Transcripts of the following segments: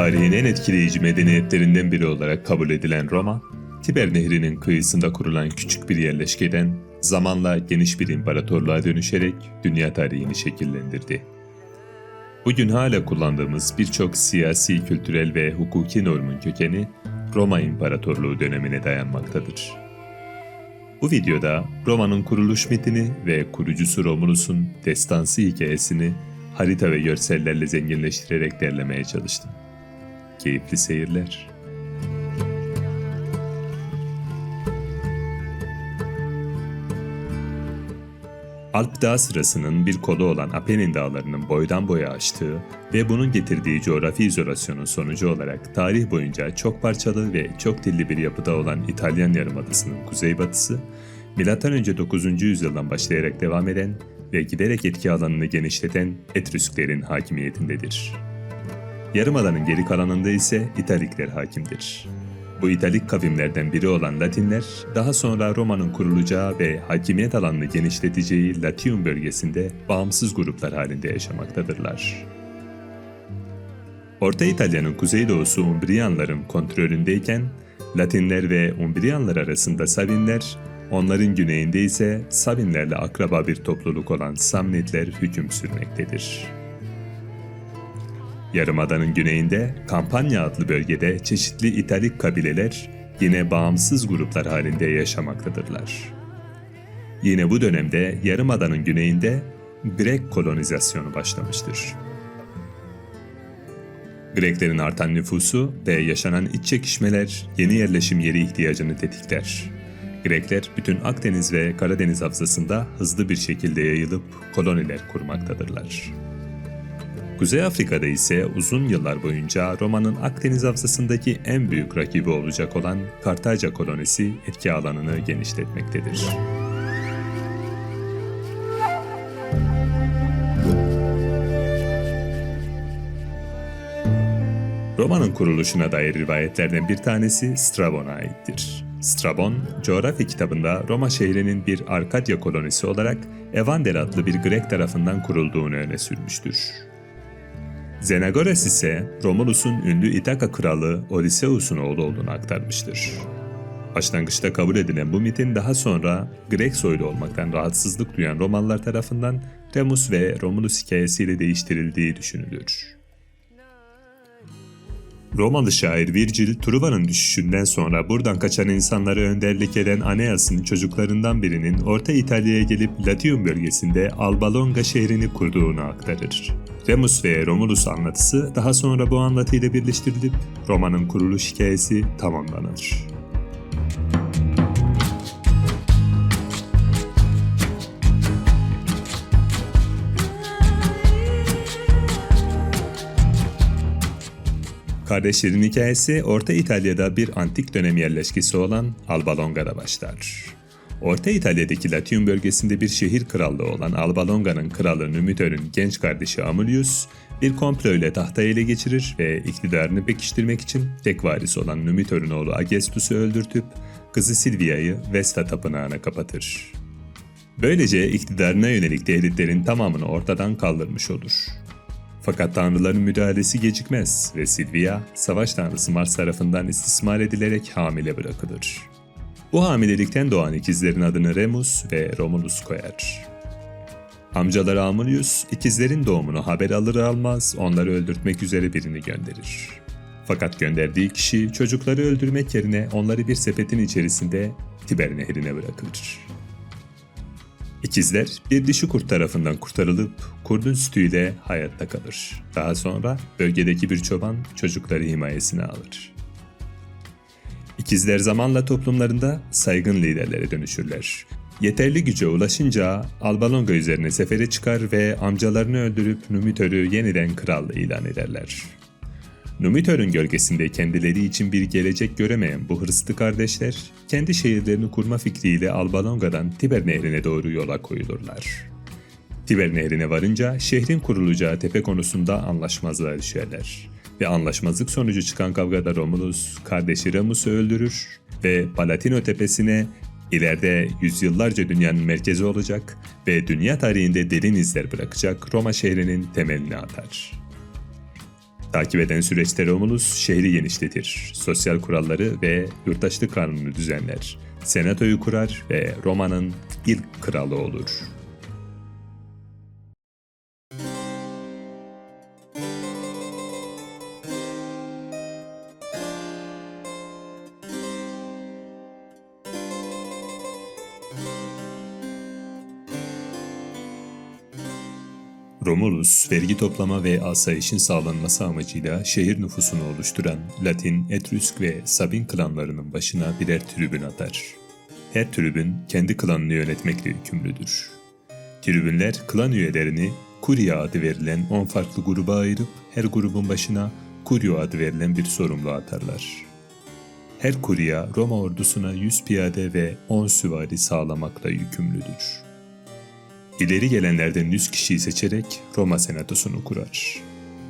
Tarihin en etkileyici medeniyetlerinden biri olarak kabul edilen Roma, Tiber Nehri'nin kıyısında kurulan küçük bir yerleşkeden zamanla geniş bir imparatorluğa dönüşerek dünya tarihini şekillendirdi. Bugün hala kullandığımız birçok siyasi, kültürel ve hukuki normun kökeni Roma İmparatorluğu dönemine dayanmaktadır. Bu videoda Roma'nın kuruluş metini ve kurucusu Romulus'un destansı hikayesini harita ve görsellerle zenginleştirerek derlemeye çalıştım. Keyifli seyirler. Alp Dağı sırasının bir kolu olan Apennin Dağları'nın boydan boya aştığı ve bunun getirdiği coğrafi izolasyonun sonucu olarak tarih boyunca çok parçalı ve çok dilli bir yapıda olan İtalyan Yarımadası'nın kuzeybatısı, M.Ö. 9. yüzyıldan başlayarak devam eden ve giderek etki alanını genişleten Etrüsklerin hakimiyetindedir. Yarımadanın geri kalanında ise İtalikler hakimdir. Bu İtalik kavimlerden biri olan Latinler, daha sonra Roma'nın kurulacağı ve hakimiyet alanını genişleteceği Latium bölgesinde bağımsız gruplar halinde yaşamaktadırlar. Orta İtalya'nın kuzeydoğusu Umbriyanların kontrolündeyken, Latinler ve Umbriyanlar arasında Sabinler, onların güneyinde ise Sabinlerle akraba bir topluluk olan Samnitler hüküm sürmektedir. Yarımadanın güneyinde Kampanya adlı bölgede çeşitli İtalik kabileler yine bağımsız gruplar halinde yaşamaktadırlar. Yine bu dönemde Yarımadanın güneyinde Grek kolonizasyonu başlamıştır. Greklerin artan nüfusu ve yaşanan iç çekişmeler yeni yerleşim yeri ihtiyacını tetikler. Grekler bütün Akdeniz ve Karadeniz havzasında hızlı bir şekilde yayılıp koloniler kurmaktadırlar. Kuzey Afrika'da ise uzun yıllar boyunca Roma'nın Akdeniz havzasındaki en büyük rakibi olacak olan Kartaca kolonisi etki alanını genişletmektedir. Roma'nın kuruluşuna dair rivayetlerden bir tanesi Strabon'a aittir. Strabon, coğrafya kitabında Roma şehrinin bir Arkadya kolonisi olarak Evander adlı bir Grek tarafından kurulduğunu öne sürmüştür. Zenagores ise Romulus'un ünlü İthaka kralı Odysseus'un oğlu olduğunu aktarmıştır. Başlangıçta kabul edilen bu mitin daha sonra Grek soylu olmaktan rahatsızlık duyan Romalılar tarafından Remus ve Romulus hikayesiyle değiştirildiği düşünülür. Romalı şair Virgil, Truva'nın düşüşünden sonra buradan kaçan insanlara önderlik eden Aeneas'ın çocuklarından birinin Orta İtalya'ya gelip Latium bölgesinde Alba Longa şehrini kurduğunu aktarır. Remus ve Romulus anlatısı daha sonra bu anlatıyla birleştirilip Roma'nın kuruluş hikayesi tamamlanır. Kardeşlerin hikayesi Orta İtalya'da bir antik dönem yerleşkesi olan Alba Longa'da başlar. Orta İtalya'daki Latium bölgesinde bir şehir krallığı olan Alba Longa'nın kralı Numitor'un genç kardeşi Amulius bir komplo ile tahtayı ele geçirir ve iktidarını pekiştirmek için tek varisi olan Numitor'un oğlu Agestus'u öldürtüp kızı Silvia'yı Vesta tapınağına kapatır. Böylece iktidarına yönelik tehditlerin tamamını ortadan kaldırmış olur. Fakat tanrıların müdahalesi gecikmez ve Silvia, savaş tanrısı Mars tarafından istismar edilerek hamile bırakılır. Bu hamilelikten doğan ikizlerin adını Remus ve Romulus koyar. Amcaları Amulius, ikizlerin doğumunu haber alır almaz onları öldürtmek üzere birini gönderir. Fakat gönderdiği kişi çocukları öldürmek yerine onları bir sepetin içerisinde Tiber Nehri'ne bırakır. İkizler bir dişi kurt tarafından kurtarılıp kurdun sütüyle hayatta kalır. Daha sonra bölgedeki bir çoban çocukları himayesine alır. İkizler zamanla toplumlarında saygın liderlere dönüşürler. Yeterli güce ulaşınca Alba Longa üzerine sefere çıkar ve amcalarını öldürüp Numitor'u yeniden kral ilan ederler. Numitor'un gölgesinde kendileri için bir gelecek göremeyen bu hırslı kardeşler, kendi şehirlerini kurma fikriyle Alba Longa'dan Tiber Nehri'ne doğru yola koyulurlar. Tiber Nehri'ne varınca şehrin kurulacağı tepe konusunda anlaşmazlığa düşerler. Ve anlaşmazlık sonucu çıkan kavgada Romulus, kardeşi Remus'u öldürür ve Palatino tepesine ileride yüzyıllarca dünyanın merkezi olacak ve dünya tarihinde derin izler bırakacak Roma şehrinin temelini atar. Takip eden süreçte Romulus şehri genişletir, sosyal kuralları ve yurttaşlık kanunu düzenler, senatoyu kurar ve Roma'nın ilk kralı olur. Romulus, vergi toplama ve asayişin sağlanması amacıyla şehir nüfusunu oluşturan Latin, Etrüsk ve Sabin klanlarının başına birer tribün atar. Her tribün kendi klanını yönetmekle yükümlüdür. Tribünler klan üyelerini Kuria adı verilen 10 farklı gruba ayırıp her grubun başına Curio adı verilen bir sorumlu atarlar. Her Kuria Roma ordusuna 100 piyade ve 10 süvari sağlamakla yükümlüdür. İleri gelenlerden 100 kişiyi seçerek Roma senatosunu kurar.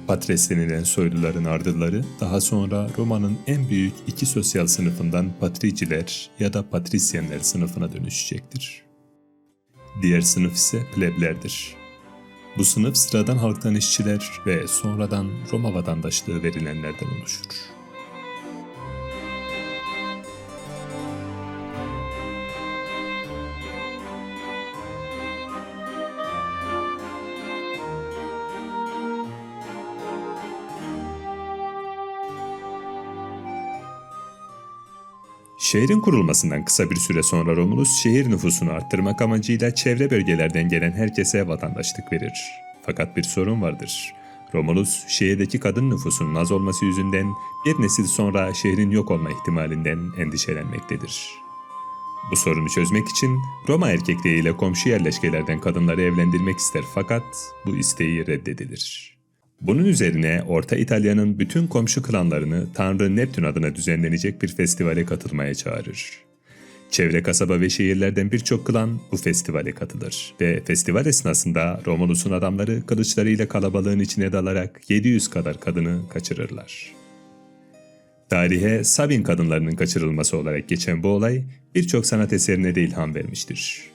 Patres denilen soyluların ardılları daha sonra Roma'nın en büyük iki sosyal sınıfından patriciler ya da patrisyenler sınıfına dönüşecektir. Diğer sınıf ise pleblerdir. Bu sınıf sıradan halktan işçiler ve sonradan Roma vatandaşlığı verilenlerden oluşur. Şehrin kurulmasından kısa bir süre sonra Romulus şehir nüfusunu arttırmak amacıyla çevre bölgelerden gelen herkese vatandaşlık verir. Fakat bir sorun vardır. Romulus şehirdeki kadın nüfusunun az olması yüzünden bir nesil sonra şehrin yok olma ihtimalinden endişelenmektedir. Bu sorunu çözmek için Roma erkekleriyle komşu yerleşkelerden kadınları evlendirmek ister fakat bu isteği reddedilir. Bunun üzerine Orta İtalya'nın bütün komşu klanlarını Tanrı Neptün adına düzenlenecek bir festivale katılmaya çağırır. Çevre kasaba ve şehirlerden birçok klan bu festivale katılır ve festival esnasında Romulus'un adamları kılıçlarıyla kalabalığın içine dalarak 700 kadar kadını kaçırırlar. Tarihe Sabin kadınlarının kaçırılması olarak geçen bu olay birçok sanat eserine de ilham vermiştir.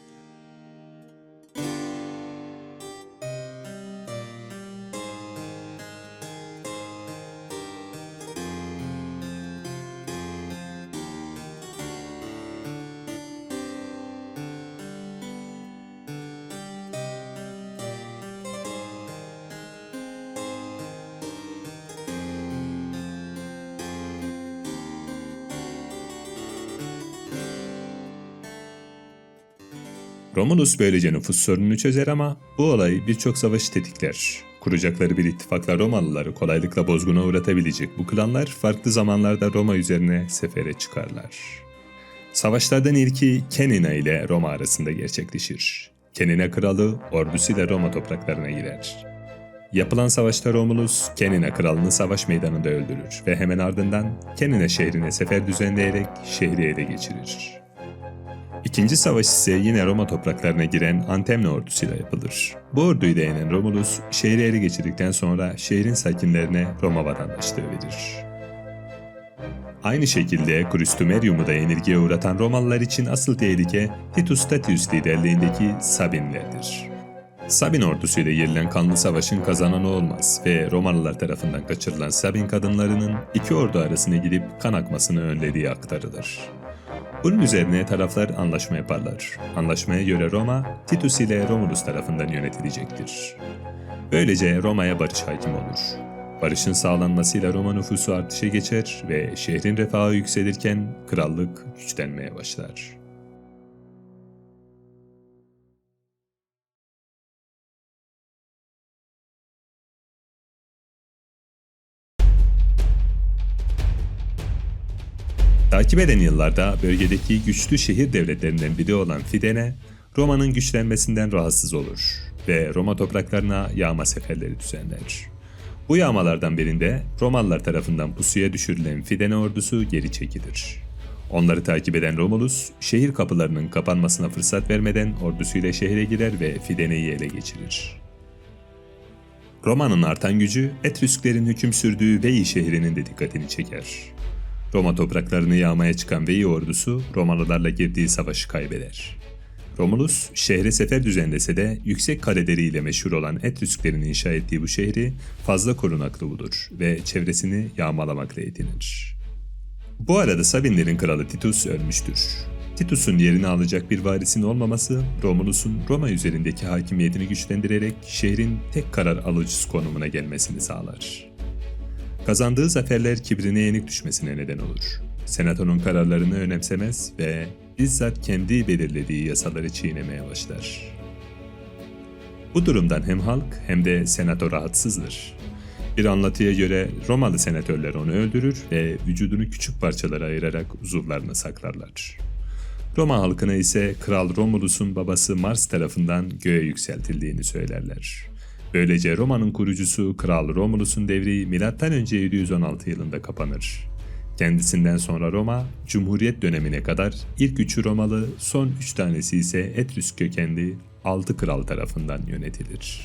Romulus böylece nüfus sorununu çözer ama bu olay birçok savaşı tetikler. Kuracakları bir ittifakla Romalıları kolaylıkla bozguna uğratabilecek bu klanlar farklı zamanlarda Roma üzerine sefere çıkarlar. Savaşlardan ilki Kenina ile Roma arasında gerçekleşir. Kenina kralı ordusuyla Roma topraklarına girer. Yapılan savaşta Romulus, Kenina kralını savaş meydanında öldürür ve hemen ardından Kenina şehrine sefer düzenleyerek şehri ele geçirir. İkinci savaş ise yine Roma topraklarına giren Antemne ordusuyla yapılır. Bu orduyu da yenen Romulus, şehri ele geçirdikten sonra şehrin sakinlerine Roma vatandaşlığı verir. Aynı şekilde Crustumerium'u da yenilgiye uğratan Romalılar için asıl tehlike Titus Statius liderliğindeki Sabinlerdir. Sabin ordusuyla girilen kanlı savaşın kazananı olmaz ve Romalılar tarafından kaçırılan Sabin kadınlarının iki ordu arasına gidip kan akmasını önlediği aktarılır. Bunun üzerine taraflar anlaşma yaparlar. Anlaşmaya göre Roma, Titus ile Romulus tarafından yönetilecektir. Böylece Roma'ya barış hakim olur. Barışın sağlanmasıyla Roma nüfusu artışa geçer ve şehrin refahı yükselirken krallık güçlenmeye başlar. Takip eden yıllarda bölgedeki güçlü şehir devletlerinden biri olan Fidene, Roma'nın güçlenmesinden rahatsız olur ve Roma topraklarına yağma seferleri düzenler. Bu yağmalardan birinde Romalılar tarafından pusuya düşürülen Fidene ordusu geri çekilir. Onları takip eden Romulus, şehir kapılarının kapanmasına fırsat vermeden ordusuyla şehre girer ve Fidene'yi ele geçirir. Roma'nın artan gücü, Etrüsklerin hüküm sürdüğü Veii şehrinin de dikkatini çeker. Roma topraklarını yağmaya çıkan Veii ordusu Romalılarla girdiği savaşı kaybeder. Romulus şehre sefer düzenlese de yüksek kaleleriyle meşhur olan Etrüsklerin inşa ettiği bu şehri fazla korunaklı bulur ve çevresini yağmalamakla yetinir. Bu arada Sabinlerin kralı Titus ölmüştür. Titus'un yerini alacak bir varisin olmaması, Romulus'un Roma üzerindeki hakimiyetini güçlendirerek şehrin tek karar alıcısı konumuna gelmesini sağlar. Kazandığı zaferler kibrine yenik düşmesine neden olur. Senatonun kararlarını önemsemez ve bizzat kendi belirlediği yasaları çiğnemeye başlar. Bu durumdan hem halk hem de senato rahatsızdır. Bir anlatıya göre Romalı senatörler onu öldürür ve vücudunu küçük parçalara ayırarak uzuvlarını saklarlar. Roma halkına ise Kral Romulus'un babası Mars tarafından göğe yükseltildiğini söylerler. Böylece Roma'nın kurucusu Kral Romulus'un devri M.Ö. 716 yılında kapanır. Kendisinden sonra Roma, Cumhuriyet dönemine kadar ilk 3'ü Romalı, son 3 tanesi ise Etrüsk kökenli 6 kral tarafından yönetilir.